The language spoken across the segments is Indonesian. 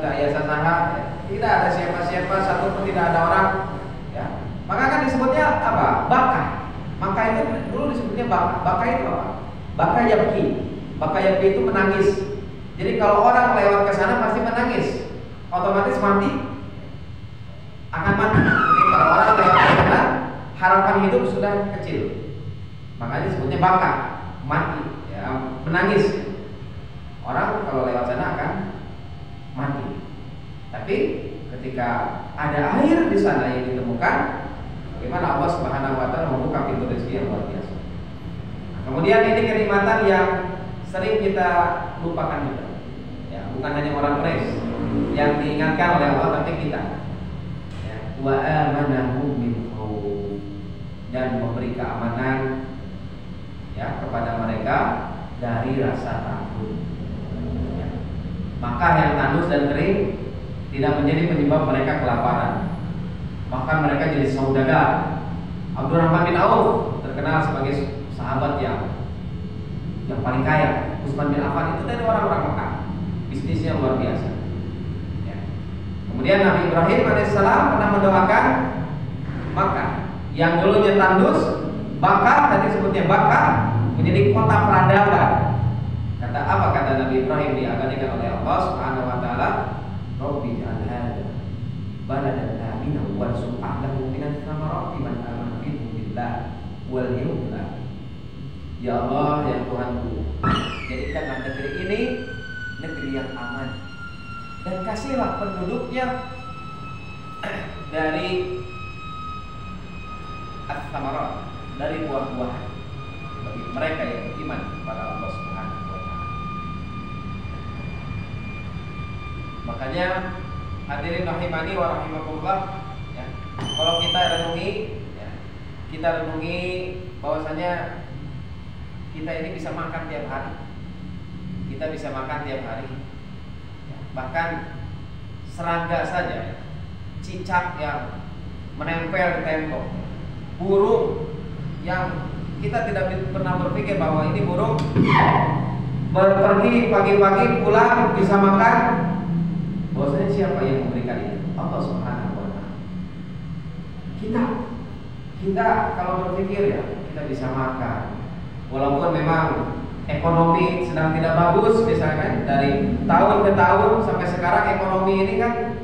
kita ayah sasaha, ya. Tidak ada siapa-siapa, satu pun tidak ada orang, ya. Maka kan disebutnya apa? Baka. Maka itu dulu disebutnya baka. Baka itu apa? Baka yabki. Baka yabki itu menangis. Jadi kalau orang lewat ke sana pasti menangis, otomatis mati, akan mati. Jadi kalau orang lewat ke sana, harapan hidup sudah kecil. Makanya disebutnya baka, mati, ya, menangis. Orang kalau lewat sana akan mati. Tapi ketika ada air di sana yang ditemukan, bagaimana Allah Subhanahu wa taala membuka pintu rezeki yang luar biasa. Nah, kemudian ini kenikmatan yang sering kita lupakan juga. Ya, bukan hanya orang Quraisy yang diingatkan oleh Allah, tapi kita. Ya, wa amanahum min khawf, dan memberi keamanan, ya, kepada mereka dari rasa takut. Ya. Maka yang tandus dan kering tidak menjadi penyebab mereka kelaparan. Bahkan mereka jadi saudagar. Abdurrahman bin Auf terkenal sebagai sahabat yang paling kaya. Utsman bin Affan itu dari orang-orang Mekah. Bisnisnya luar biasa. Ya. Kemudian Nabi Ibrahim alaihissalam pernah mendoakan Makkah yang dulunya tandus, Baka, tadi sebutnya Baka, menjadi kota peradaban. Kata apa kata Nabi Ibrahim diabadikan oleh Allah Subhanahu wa taala? Rabbi ja'al hadza baladan aminan warzuq ahlahu minan thamarati man amana billah wal yawmil akhir. Ya Allah, ya Tuhanku, jadikanlah negeri ini negeri yang aman, dan kasihlah penduduknya dari at-thamarat, dari buah-buahan, bagi mereka yang beriman kepada Allah Subhanahu wa taala. Makanya hadirin rahimani wa rahimakumullah, ya, kalau kita renungi, ya, kita renungi bahwasanya kita ini bisa makan tiap hari. Kita bisa makan tiap hari. Ya, bahkan serangga saja, cicak yang menempel di tembok, burung yang kita tidak pernah berpikir bahwa ini burung pergi pagi-pagi pulang bisa makan. Bahwasanya siapa yang memberikan itu? Allah Subhanahu wa taala. Kita kalau berpikir, ya, kita bisa makan. Walaupun memang ekonomi sedang tidak bagus, misalkan dari tahun ke tahun sampai sekarang ekonomi ini kan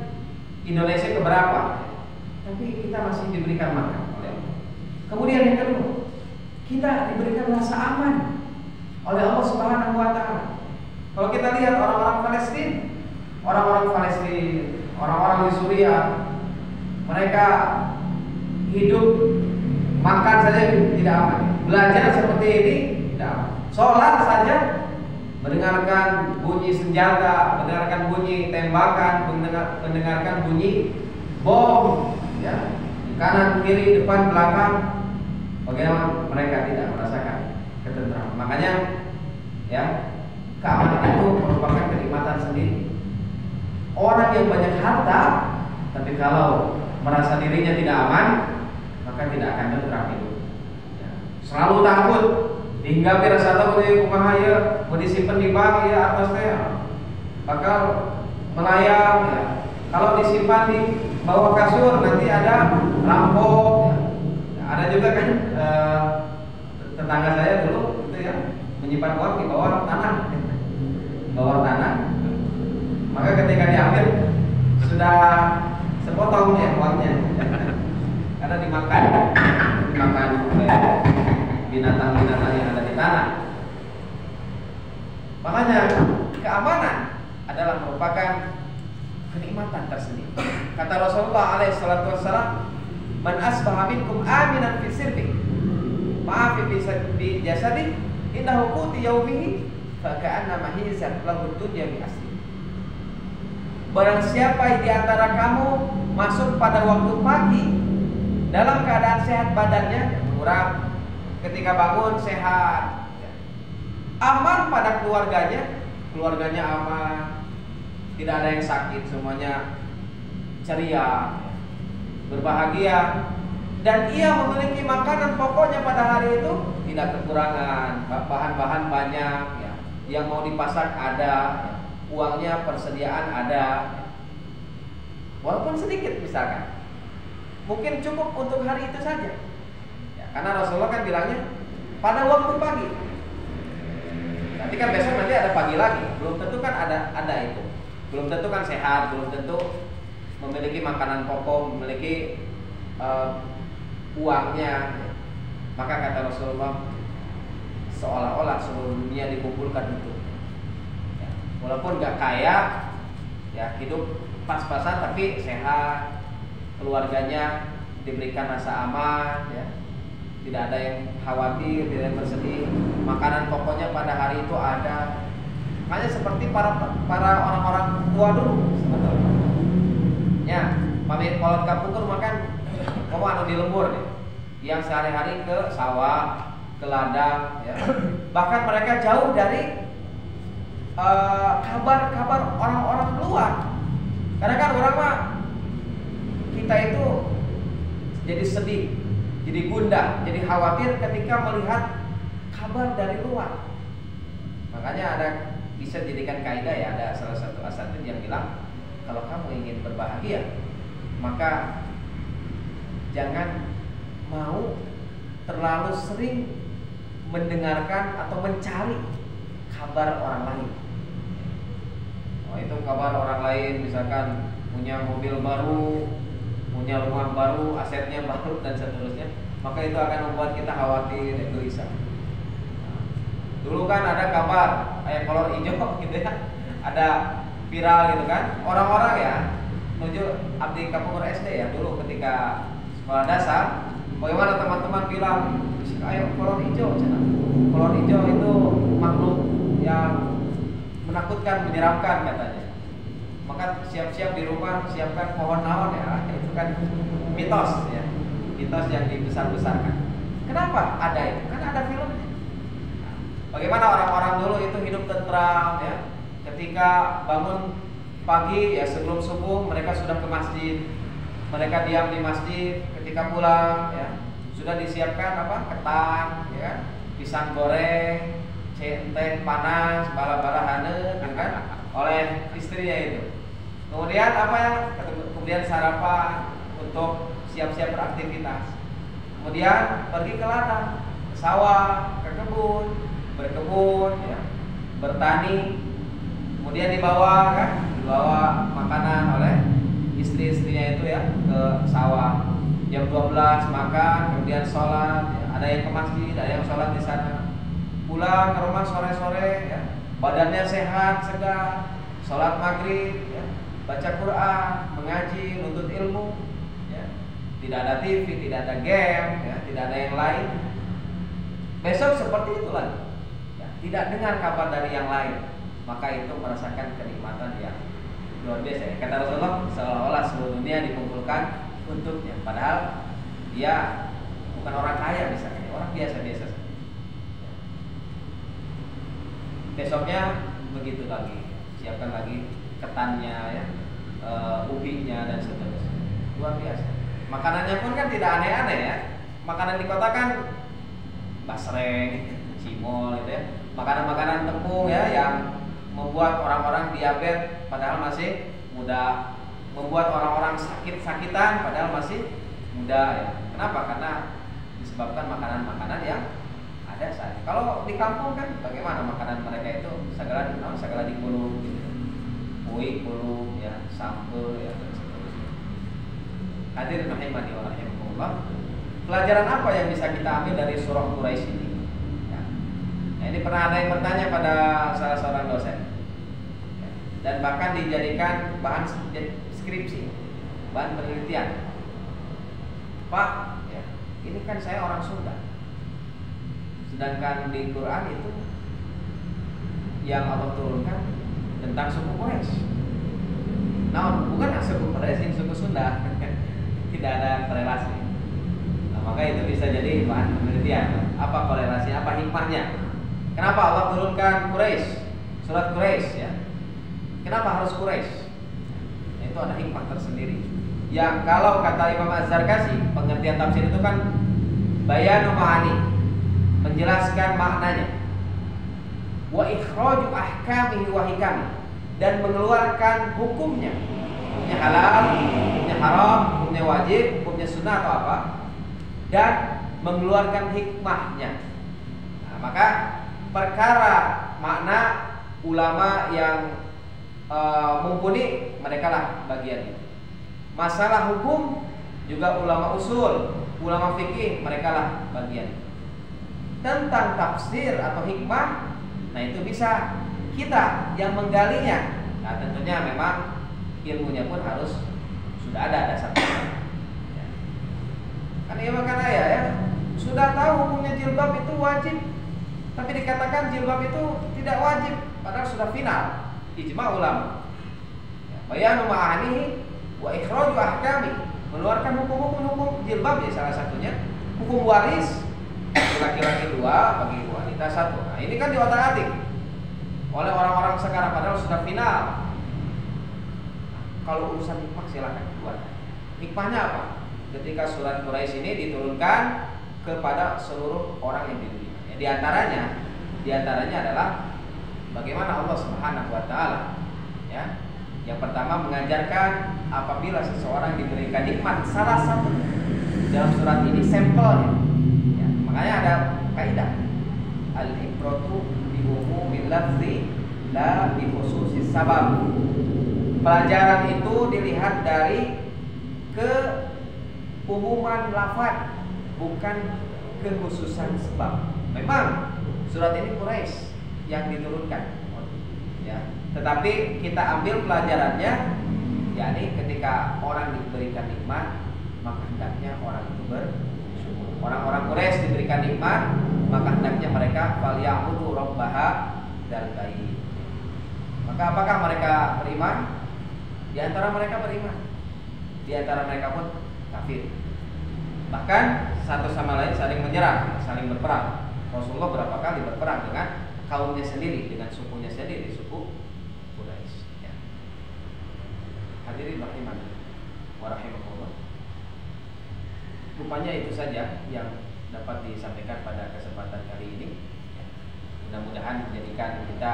Indonesia keberapa? Tapi kita masih diberikan makan oleh Allah. Kemudian yang kedua, kita diberikan rasa aman oleh Allah Subhanahu wa taala. Kalau kita lihat orang-orang Palestina, orang-orang di Suriah, mereka hidup makan saja tidak aman. Belajar seperti ini tidak aman. Sholat saja mendengarkan bunyi senjata, mendengarkan bunyi tembakan, mendengarkan bunyi bom, ya, kanan, kiri, depan, belakang. Bagaimana mereka tidak merasakan ketentraman? Makanya, ya, keamanan itu merupakan kenikmatan sendiri. Orang yang banyak harta, tapi kalau merasa dirinya tidak aman, maka tidak akan tentram hidup. Ya. Selalu takut, hingga rasa takut di rumah ya, mau disimpan di bank ya atas teh, bakal melayang. Ya. Kalau disimpan di bawah kasur nanti ada rampok. Ya. Ada juga kan tetangga saya dulu itu ya menyimpan uang di bawah tanah, bawah tanah. Maka ketika diambil sudah sepotong ya uangnya, karena dimakan oleh binatang-binatang yang ada di tanah. Makanya keamanan adalah merupakan kenikmatan tersendiri. Kata Rasulullah alaihissalam, man asbaha minkum aminan fi sirbi ma'afi bi jasadi innahu quti yaumihi fa ka'annama hizat lahu dunya bi asli. Barang siapa di antara kamu masuk pada waktu pagi dalam keadaan sehat badannya, kurang, ketika bangun sehat, aman pada keluarganya aman, tidak ada yang sakit, semuanya ceria, berbahagia, dan ia memiliki makanan pokoknya pada hari itu tidak kekurangan, bahan-bahan banyak, ya, yang mau dipasak ada, ya, uangnya persediaan ada, walaupun sedikit misalkan, mungkin cukup untuk hari itu saja. Ya, karena Rasulullah kan bilangnya pada waktu pagi. Nanti kan besok nanti ada pagi lagi, belum tentu kan ada itu, belum tentu kan sehat, belum tentu memiliki makanan pokok, memiliki uangnya. Maka kata Rasulullah, seolah-olah seluruh dunia dikumpulkan itu. Ya, walaupun gak kaya, ya hidup pas-pasan tapi sehat, keluarganya diberikan rasa aman, ya. Tidak ada yang khawatir, tidak ada yang bersedih. Makanan pokoknya pada hari itu ada. Makanya seperti para orang-orang tua dulu sebetulnya. Ya, pamit kolot kapungkur makan kamu anu di lembur nih. Yang sehari-hari ke sawah, ke ladang, ya. Bahkan mereka jauh dari kabar-kabar orang-orang luar. Karena kan orang mah kita itu jadi sedih, jadi gundah, jadi khawatir ketika melihat kabar dari luar. Makanya ada bisa jadikan kaidah ya, ada salah satu asatidz yang bilang kalau kamu ingin berbahagia maka jangan mau terlalu sering mendengarkan atau mencari kabar orang lain. Oh, itu kabar orang lain misalkan punya mobil baru, punya rumah baru, asetnya baru dan seterusnya, maka itu akan membuat kita khawatir dan gelisah. Dulu kan ada kabar kayak kolor hijau gitu ya, ada viral gitu kan, orang-orang ya menuju abdi kapungkur SD ya dulu ketika sekolah dasar. Bagaimana teman-teman bilang, ayo kolor hijau, kolor hijau itu makhluk yang menakutkan, menyeramkan katanya. Maka siap-siap di rumah siapkan pohon naon ya, itu kan mitos ya, mitos yang dibesar-besarkan. Kenapa ada itu? Kan ada filmnya. Bagaimana orang-orang dulu itu hidup tentram ya, ketika bangun pagi ya sebelum subuh mereka sudah ke masjid. Mereka diam di masjid, ketika pulang ya sudah disiapkan apa? Ketan, ya, pisang goreng, teh panas, bala-bala hane, kan? Oleh istrinya itu. Kemudian apa ya? Kemudian sarapan untuk siap-siap beraktivitas. Kemudian pergi ke ladang, ke sawah, ke kebun, berkebun, ya, bertani. Kemudian dibawa makanan oleh istri-istrinya itu ya ke sawah. Jam 12 makan, kemudian sholat, ya. Ada yang ke masjid, ada yang sholat di sana. Pulang ke rumah sore-sore, ya. Badannya sehat, segar, sholat maghrib, ya. Baca Quran, mengaji, nuntut ilmu, ya. Tidak ada TV, tidak ada game, ya. Tidak ada yang lain. Besok seperti itu lagi, ya. Tidak dengar kabar dari yang lain, maka itu merasakan kenikmatan yang luar biasa. Kata Rasulullah, seolah-olah seluruh dunia dikumpulkan untuknya, padahal dia bukan orang kaya misalnya, orang biasa-biasa. Besoknya begitu lagi, siapkan lagi ketannya, ya, ubinya dan seterusnya. Luar biasa. Makanannya pun kan tidak aneh-aneh ya. Makanan di kota kan basreng, cimol, gitu ya. Makanan-makanan tepung ya yang membuat orang-orang diabetes padahal masih muda, membuat orang-orang sakit-sakitan padahal masih muda ya. Kenapa? Karena disebabkan makanan-makanan yang ada saat ini. Kalau di kampung kan bagaimana makanan mereka itu segala digulung gitu. Kue gulung ya, sambal ya dan seterusnya. Hadirin rahimani wa rahimakumullah. Pelajaran apa yang bisa kita ambil dari surah Quraisy ini? Ya. Nah, ini pernah ada yang bertanya pada salah seorang dosen. Dan bahkan dijadikan bahan skripsi, bahan penelitian. Pak, ya, ini kan saya orang Sunda, sedangkan di Quran itu yang Allah turunkan tentang suku Quraisy. Nah, bukan suku Quraisy, yang suku Sunda, tidak ada korelasi. Nah, maka itu bisa jadi bahan penelitian. Apa korelasi? Apa hikmahnya? Kenapa Allah turunkan Quraisy, surat Quraisy ya? Kenapa harus Quraisy? Itu ada hikmah tersendiri. Yang kalau kata Imam Az-Zarkashi, pengertian tafsir itu kan bayanu ma'ani, menjelaskan maknanya. Wa ikhraju ahkamihi wa hikami, dan mengeluarkan hukumnya, hukumnya halal, hukumnya haram, hukumnya wajib, hukumnya sunnah atau apa, dan mengeluarkan hikmahnya. Nah, maka perkara makna ulama yang mumpuni mereka lah bagian itu. Masalah hukum juga ulama usul, ulama fikih mereka lah bagian. Tentang tafsir atau hikmah, nah itu bisa kita yang menggalinya. Nah tentunya memang ilmunya pun harus sudah ada dasarnya. Ya. Kan iya makanya ya, sudah tahu hukumnya jilbab itu wajib, tapi dikatakan jilbab itu tidak wajib, padahal sudah final ijma ulama. Bayanu ma'anihi wa ikhraju ahkami, mengeluarkan hukum jilbab ya salah satunya. Hukum waris laki-laki 2, bagi wanita 1. Nah ini kan diotak-atik oleh orang-orang sekarang padahal sudah final. Kalau urusan hikmah silakan buat. Hikmahnya apa? Ketika surat Quraisy ini diturunkan kepada seluruh orang yang di dunia. Ya, di antaranya adalah bagaimana Allah Subhanahu wa taala ya. Yang pertama mengajarkan apabila seseorang diberikan nikmat salah satu dalam surat ini sampelnya. Ya, makanya ada kaidah al-ibratu bi umumil lafzi la bi khususis sabab. Pelajaran itu dilihat dari keumuman lafaz, bukan kekhususan sebab. Memang surat ini Quraisy yang diturunkan. Ya, tetapi kita ambil pelajarannya, yakni ketika orang diberikan nikmat, maka hendaknya orang itu bersyukur. Orang-orang Quraisy diberikan nikmat, maka hendaknya mereka falyabudu rabbaha dzal bait. Maka apakah mereka beriman? Di antara mereka beriman, di antara mereka pun kafir. Bahkan satu sama lain saling menyerang, saling berperang. Rasulullah berapa kali berperang dengan kaumnya sendiri, dengan sukunya sendiri, suku Quraisy. Ya. Hadirin rahimani wa rahimakumullah. Rupanya itu saja yang dapat disampaikan pada kesempatan kali ini. Ya. Mudah-mudahan menjadikan kita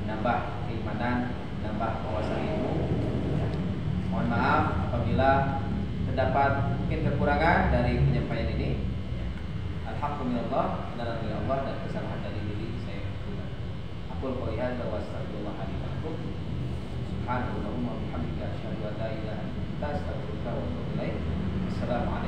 menambah keimanan, menambah wawasan ilmu. Ya. Mohon maaf apabila terdapat mungkin kekurangan dari penyampaian ini. Alhamdulillah, benar dari Allah dan kesalahan dari diri saya juga. Aku qouli hadza wa astaghfirullah li wa lakum. Subhanallah wa bihamdihi asyhadu an la ilaha illa anta astaghfiruka wa atubu ilaik. Assalamualaikum.